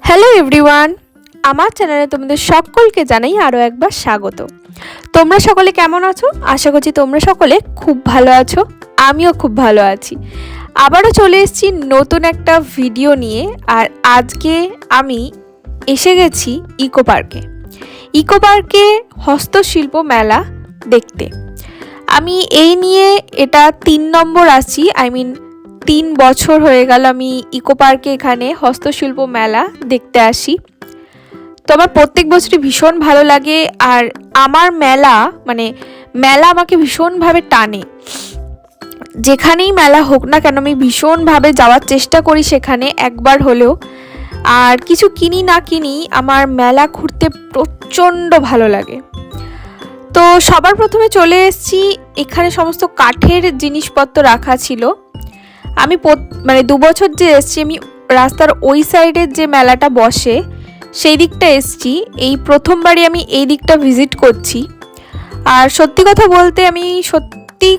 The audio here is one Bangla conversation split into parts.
হ্যালো এভরিওয়ান, আমার চ্যানেলে তোমাদের সকলকে জানাই আরও একবার স্বাগত। তোমরা সকলে কেমন আছো? আশা করছি তোমরা সকলে খুব ভালো আছো। আমিও খুব ভালো আছি। আবারও চলে এসেছি নতুন একটা ভিডিও নিয়ে। আর আজকে আমি এসে গেছি ইকো পার্কে হস্তশিল্প মেলা দেখতে। আমি এই নিয়ে এটা 3 নম্বর আসছি, 3 বছর হয়ে গেল আমি ইকো পার্কে এখানে হস্তশিল্প মেলা দেখতে আসি। তো আমার প্রত্যেক বছরই ভীষণ ভালো লাগে। আর আমার মেলা আমাকে ভীষণভাবে টানে। যেখানেই মেলা হোক না কেন আমি ভীষণভাবে যাওয়ার চেষ্টা করি সেখানে একবার হলেও। আর কিছু কিনি না কিনি, আমার মেলা ঘুরতে প্রচণ্ড ভালো লাগে। তো সবার প্রথমে চলে এসেছি, এখানে সমস্ত কাঠের জিনিসপত্র রাখা ছিল। আমি 2 বছর যে এসছি, আমি রাস্তার ওই সাইডের যে মেলাটা বসে সেই দিকটা এসছি। এই প্রথমবারই আমি এই দিকটা ভিজিট করছি। আর সত্যি কথা বলতে আমি সত্যি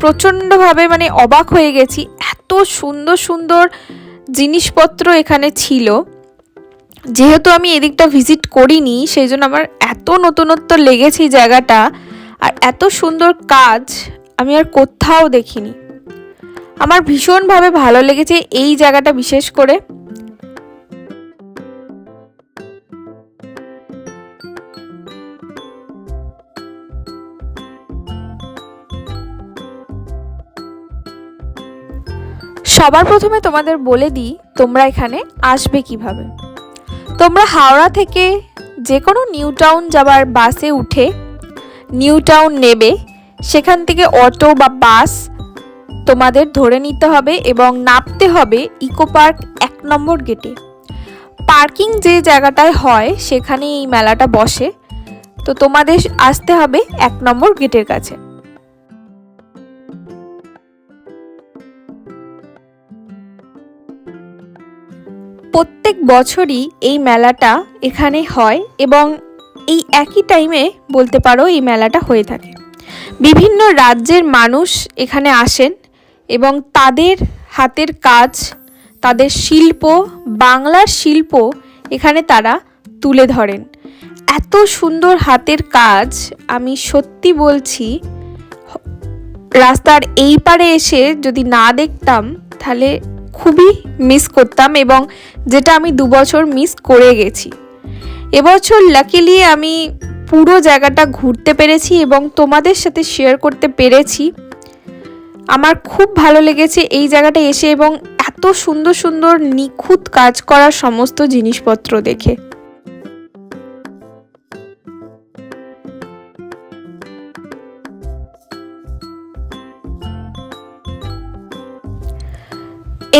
প্রচণ্ডভাবে অবাক হয়ে গেছি। এত সুন্দর সুন্দর জিনিসপত্র এখানে ছিল। যেহেতু আমি এদিকটা ভিজিট করিনি সেই জন্য আমার এত নতুনত্ব লেগেছে এই জায়গাটা। আর এত সুন্দর কাজ আমি আর কোথাও দেখিনি। আমার ভীষণভাবে ভালো লেগেছে এই জায়গাটা বিশেষ করে। সবার প্রথমে তোমাদের বলে দিই তোমরা এখানে আসবে কিভাবে। তোমরা হাওড়া থেকে যে কোনো নিউ টাউন যাবার বাসে উঠে নিউ টাউন নেবে। সেখান থেকে অটো বা বাস তোমাদের ধরে নিতে হবে এবং নামতে হবে ইকো পার্ক 1 নম্বর গেটে। পার্কিং যে জায়গাটায় হয় সেখানে এই মেলাটা বসে। তো তোমাদের আসতে হবে 1 নম্বর গেটের কাছে। প্রত্যেক বছরই এই মেলাটা এখানে হয় এবং এই একই টাইমে বলতে পারো এই মেলাটা হয়ে থাকে। বিভিন্ন রাজ্যের মানুষ এখানে আসেন এবং তাদের হাতের কাজ, তাদের শিল্প, বাংলার শিল্প এখানে তারা তুলে ধরেন। এত সুন্দর হাতের কাজ আমি সত্যি বলছি, রাস্তার এই পারে এসে যদি না দেখতাম তাহলে খুবই মিস করতাম, এবং যেটা আমি 2 বছর মিস করে গেছি। এবছর লাকিলি আমি পুরো জায়গাটা ঘুরতে পেরেছি এবং তোমাদের সাথে শেয়ার করতে পেরেছি। আমার খুব ভালো লেগেছে এই জায়গাটা এসে এবং এত সুন্দর সুন্দর নিখুঁত কাজ করা সমস্ত জিনিসপত্র দেখে।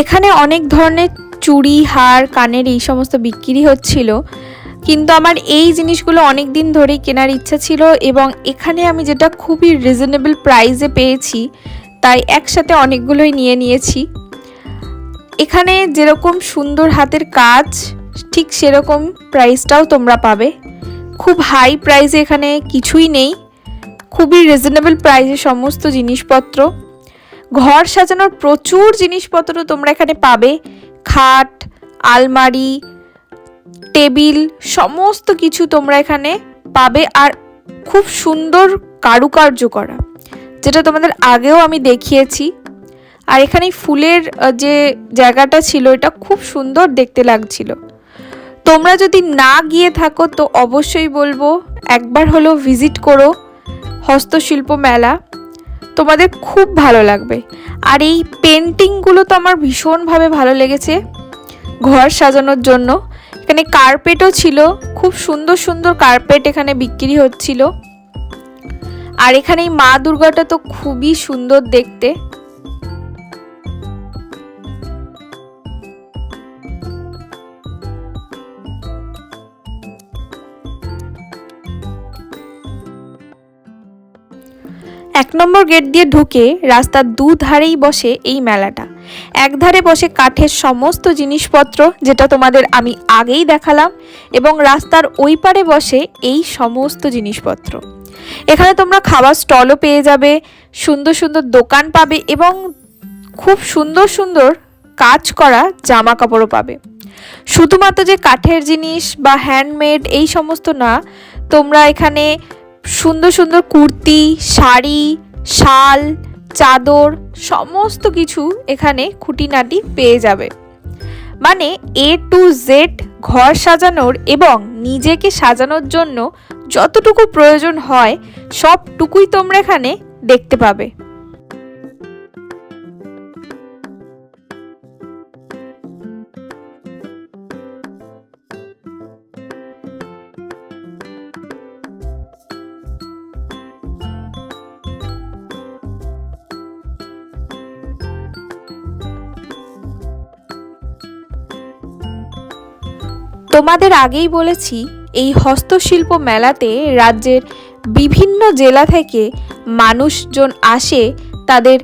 এখানে অনেক ধরনের চুড়ি, হার, কানের এই সমস্ত বিক্রি হচ্ছিল, কিন্তু আমার এই জিনিসগুলো অনেক দিন ধরেই কেনার ইচ্ছা ছিল এবং এখানে আমি যেটা খুবই রিজনেবল প্রাইসে পেয়েছি তাই একসাথে অনেকগুলোই নিয়েছি। এখানে যেরকম সুন্দর হাতের কাজ ঠিক সেরকম প্রাইসটাও তোমরা পাবে। খুব হাই প্রাইসে এখানে কিছুই নেই, খুবই রিজনেবল প্রাইসে সমস্ত জিনিসপত্র। ঘর সাজানোর প্রচুর জিনিসপত্র তোমরা এখানে পাবে। খাট, আলমারি, টেবিল সমস্ত কিছু তোমরা এখানে পাবে। আর খুব সুন্দর কারুকার্য করা, যেটা তোমাদের আগেও আমি দেখিয়েছি। আর এখানে ফুলের যে জায়গাটা ছিল এটা খুব সুন্দর দেখতে লাগছিল। তোমরা যদি না গিয়ে থাকো তো অবশ্যই বলবো একবার হলেও ভিজিট করো হস্তশিল্প মেলা, তোমাদের খুব ভালো লাগবে। আর এই পেন্টিংগুলো তো আমার ভীষণভাবে ভালো লেগেছে ঘর সাজানোর জন্য। এখানে কার্পেটও ছিল, খুব সুন্দর সুন্দর কার্পেট এখানে বিক্রি হচ্ছিল। আর এখানে এই মা দুর্গাটা তো খুবই সুন্দর দেখতে। এক নম্বর গেট দিয়ে ঢুকে রাস্তার দুধারেই বসে এই মেলাটা। একধারে বসে কাঠের সমস্ত জিনিসপত্র, যেটা তোমাদের আমি আগেই দেখালাম, এবং রাস্তার ওই পারে বসে এই সমস্ত জিনিসপত্র। এখানে তোমরা খাবার স্টলও পেয়ে যাবে, সুন্দর সুন্দর দোকান পাবে এবং খুব সুন্দর সুন্দর কাজ করা জামা কাপড়ও পাবে। শুধুমাত্র যে কাঠের জিনিস বা হ্যান্ডমেড এই সমস্ত না, তোমরা এখানে সুন্দর সুন্দর কুর্তি, শাড়ি, শাল, চাদর সমস্ত কিছু এখানে খুঁটিনাটি পেয়ে যাবে। মানে A to Z ঘর সাজানোর এবং নিজেকে সাজানোর জন্য যতটুকু প্রয়োজন হয় সবটুকুই তোমরা এখানে দেখতে পাবে। তোমাদের আগেই বলেছি, এই হস্তশিল্প মেলাতে রাজ্যের বিভিন্ন জেলা থেকে মানুষজন আসে তাদের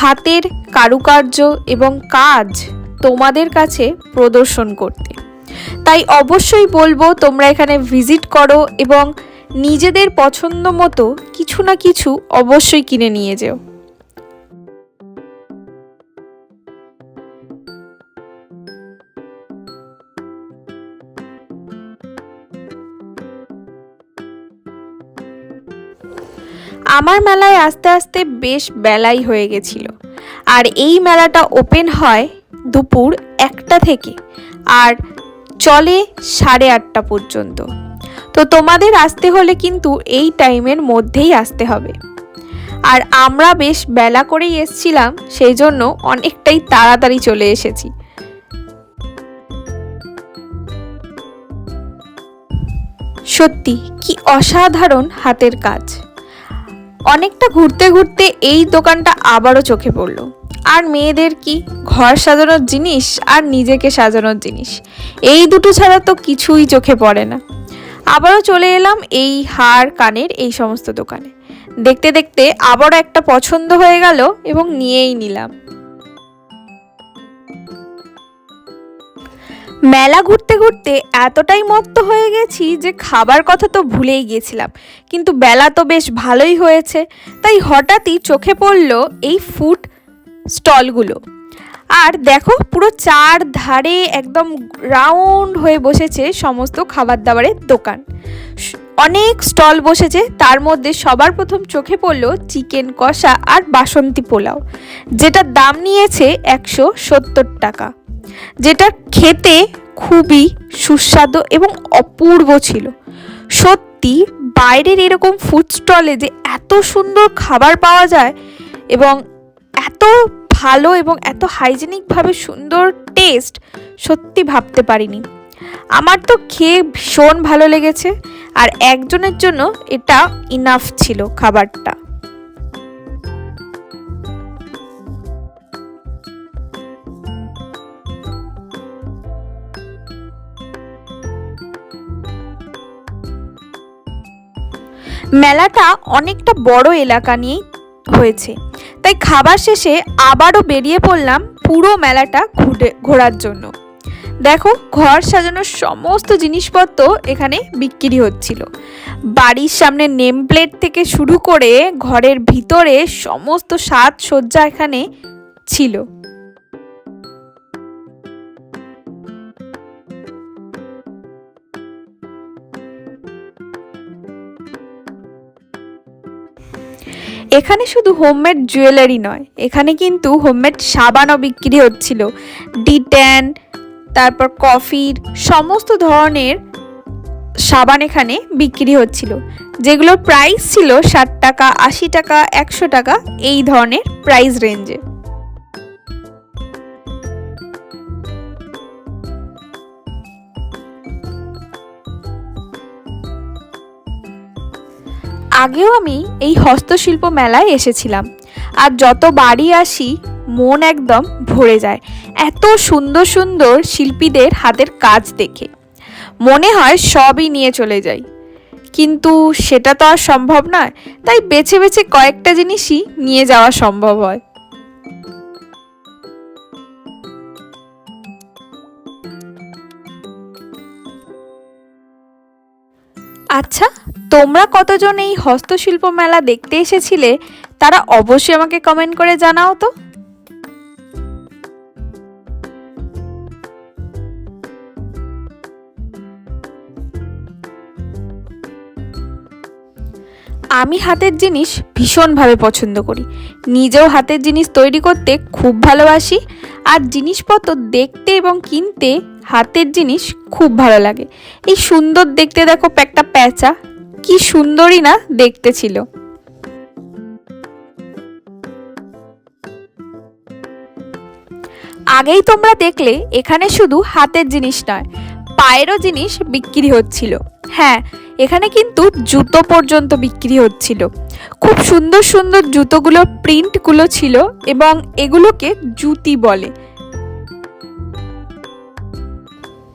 হাতের কারুকার্য এবং কাজ তোমাদের কাছে প্রদর্শন করতে। তাই অবশ্যই বলবো তোমরা এখানে ভিজিট করো এবং নিজেদের পছন্দ মতো কিছু না কিছু অবশ্যই কিনে নিয়ে যেও। আমার মেলায় আস্তে আস্তে বেশ বেলাই হয়ে গেছিল, আর এই মেলাটা ওপেন হয় দুপুর 1টা থেকে আর চলে 8:30 পর্যন্ত। তো তোমাদের আসতে হলে কিন্তু এই টাইমের মধ্যেই আসতে হবে। আর আমরা বেশ বেলা করেই এসেছিলাম, সেই জন্য অনেকটাই তাড়াতাড়ি চলে এসেছি। সত্যি কি অসাধারণ হাতের কাজ। অনেকটা ঘুরতে ঘুরতে এই দোকানটা আবারও চোখে পড়লো। আর মেয়েদের কি ঘর সাজানোর জিনিস আর নিজেকে সাজানোর জিনিস, এই দুটো ছাড়া তো কিছুই চোখে পড়ে না। আবারও চলে এলাম এই হার কানের এই সমস্ত দোকানে। দেখতে দেখতে আবারও একটা পছন্দ হয়ে গেল এবং নিয়েই নিলাম। মেলা ঘুরতে ঘুরতে এতটাই মত্ত হয়ে গেছি যে খাবার কথা তো ভুলেই গিয়েছিলাম, কিন্তু বেলা তো বেশ ভালোই হয়েছে, তাই হঠাৎই চোখে পড়ল এই ফুড স্টলগুলো। আর দেখো পুরো চারধারে একদম রাউন্ড হয়ে বসেছে সমস্ত খাবার দাবারের দোকান, অনেক স্টল বসেছে। তার মধ্যে সবার প্রথম চোখে পড়ল চিকেন কষা আর বাসন্তী পোলাও, যেটার দাম নিয়েছে 170 টাকা, যেটা খেতে খুবই সুস্বাদু এবং অপূর্ব ছিল। সত্যি বাইরের এরকম ফুড স্টলে যে এত সুন্দর খাবার পাওয়া যায় এবং এত ভালো এবং এত হাইজেনিকভাবে সুন্দর টেস্ট, সত্যি ভাবতে পারিনি। আমার তো খেয়ে ভীষণ ভালো লেগেছে, আর একজনের জন্য এটা ইনাফ ছিল খাবারটা। মেলাটা অনেকটা বড় এলাকা নিয়েই হয়েছে, তাই খাবার শেষে আবারও বেরিয়ে পড়লাম পুরো মেলাটা ঘোরার জন্য। দেখো ঘর সাজানোর সমস্ত জিনিসপত্র এখানে বিক্রি হচ্ছিল। বাড়ির সামনে নেম প্লেট থেকে শুরু করে ঘরের ভিতরে সমস্ত সাজসজ্জা এখানে ছিল। এখানে শুধু হোমমেড জুয়েলারি নয়, এখানে কিন্তু হোমমেড সাবানও বিক্রি হচ্ছিল। ডিট্যান, তারপর কফির সমস্ত ধরনের সাবান এখানে বিক্রি হচ্ছিল, যেগুলোর প্রাইস ছিল 60 টাকা, 80 টাকা, 100 টাকা এই ধরনের প্রাইস রেঞ্জে। আগেও আমি এই হস্তশিল্প মেলায় এসেছিলাম, আর যত বাড়ি আসি মন একদম ভরে যায় এত সুন্দর সুন্দর শিল্পীদের হাতের কাজ দেখে। মনে হয় সবই নিয়ে চলে যাই, কিন্তু সেটা তো আর সম্ভব নয়, তাই বেছে বেছে কয়েকটা জিনিসই নিয়ে যাওয়া সম্ভব হয়। আচ্ছা, তোমরা কতজন এই হস্তশিল্প মেলা দেখতে এসেছিলে তারা অবশ্যই আমাকে কমেন্ট করে জানাও তো। আমি হাতের জিনিস ভীষণভাবে পছন্দ করি, নিজেও হাতের জিনিস তৈরি করতে খুব ভালোবাসি। আর জিনিসপত্র দেখতে এবং কিনতে হাতের জিনিস খুব ভালো লাগে। এই সুন্দর দেখতে দেখো একটা প্যাঁচা, কি সুন্দরই না দেখতে ছিল। আগেই তোমরা দেখলে এখানে শুধু হাতের জিনিস নয়, পায়েরও জিনিস বিক্রি হচ্ছিল। হ্যাঁ, এখানে কিন্তু জুতো পর্যন্ত বিক্রি হচ্ছিল। খুব সুন্দর সুন্দর জুতোগুলো প্রিন্টগুলো ছিল এবং এগুলোকে জুতি বলে।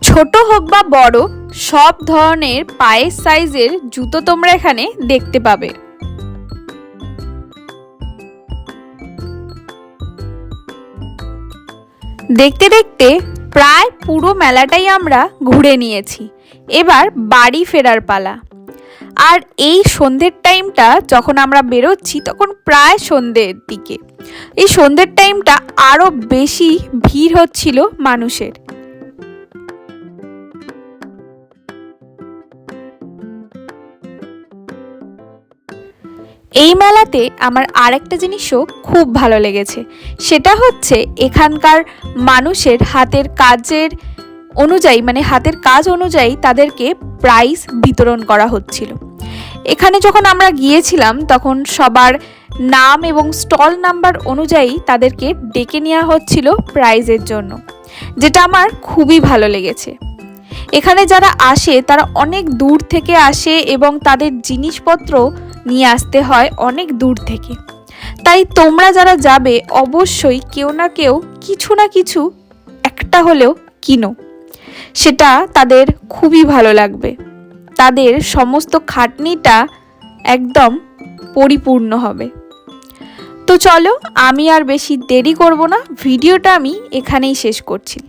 ছোট হোক বা বড়, সব ধরনের পায়ের সাইজের জুতো তোমরা এখানে দেখতে পাবে। দেখতে দেখতে প্রায় পুরো মেলাটাই আমরা ঘুরে নিয়েছি। এবার বাড়ি ফেরার পালা। আর এই সন্ধ্যের টাইমটা যখন আমরা বেরোচ্ছি তখন প্রায় সন্ধ্যের দিকে। এই সন্ধ্যের টাইমটা আরো বেশি ভিড় হচ্ছিল মানুষের। এই মেলাতে আমার আরেকটা জিনিসও খুব ভালো লেগেছে, সেটা হচ্ছে এখানকার মানুষের হাতের কাজের অনুযায়ী, মানে হাতের কাজ অনুযায়ী তাদেরকে প্রাইজ বিতরণ করা হচ্ছিল। এখানে যখন আমরা গিয়েছিলাম তখন সবার নাম এবং স্টল নাম্বার অনুযায়ী তাদেরকে ডেকে নেওয়া হচ্ছিল প্রাইজের জন্য, যেটা আমার খুবই ভালো লেগেছে। এখানে যারা আসে তারা অনেক দূর থেকে আসে এবং তাদের জিনিসপত্র নিয়ে আসতে হয় অনেক দূর থেকে। তাই তোমরা যারা যাবে অবশ্যই কেউ না কেউ কিছু না কিছু একটা হলেও কিনো, সেটা তাদের খুবই ভালো লাগবে। তাদের সমস্ত খাটনিটা একদম পরিপূর্ণ হবে। তো চলো, আমি আর বেশি দেরি করব না, ভিডিওটা আমি এখানেই শেষ করছি।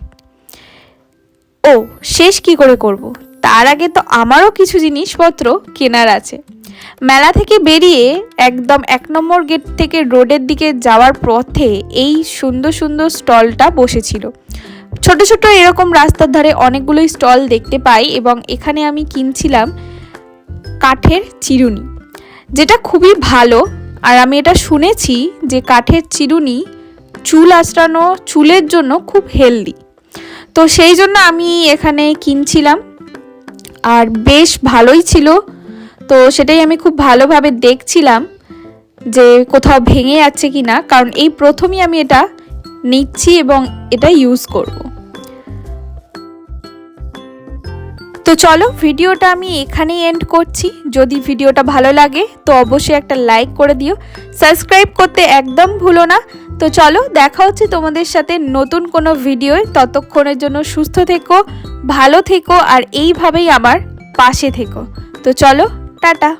ও শেষ কি করে করব, তার আগে তো আমারও কিছু জিনিসপত্র কেনার আছে। মেলা থেকে বেরিয়ে একদম 1 নম্বর গেট থেকে রোডের দিকে যাওয়ার পথে এই সুন্দর সুন্দর স্টলটা বসেছিল। ছোট ছোট এরকম রাস্তার ধারে অনেকগুলোই স্টল দেখতে পাই এবং এখানে আমি কিনছিলাম কাঠের চিরুনি, যেটা খুবই ভালো। আর আমি এটা শুনেছি যে কাঠের চিরুনি চুল আঁচড়ানো, চুলের জন্য খুব হেলদি। তো সেই জন্য আমি এখানে কিনছিলাম আর বেশ ভালোই ছিল। তো সেটাই আমি খুব ভালোভাবে দেখছিলাম যে কোথাও ভেঙে যাচ্ছে কি না, কারণ এই প্রথমই আমি এটা নিচ্ছি এবং এটা ইউজ করব। তো চলো, ভিডিওটা আমি এখানেই এন্ড করছি। যদি ভিডিওটা ভালো লাগে তো অবশ্যই একটা লাইক করে দিও, সাবস্ক্রাইব করতে একদম ভুলো না। তো চলো, দেখা হচ্ছে তোমাদের সাথে নতুন কোনো ভিডিওয়। ততক্ষণের জন্য সুস্থ থেকো, ভালো থেকো আর এইভাবেই আমার পাশে থেকো। তো চলো, টাটা।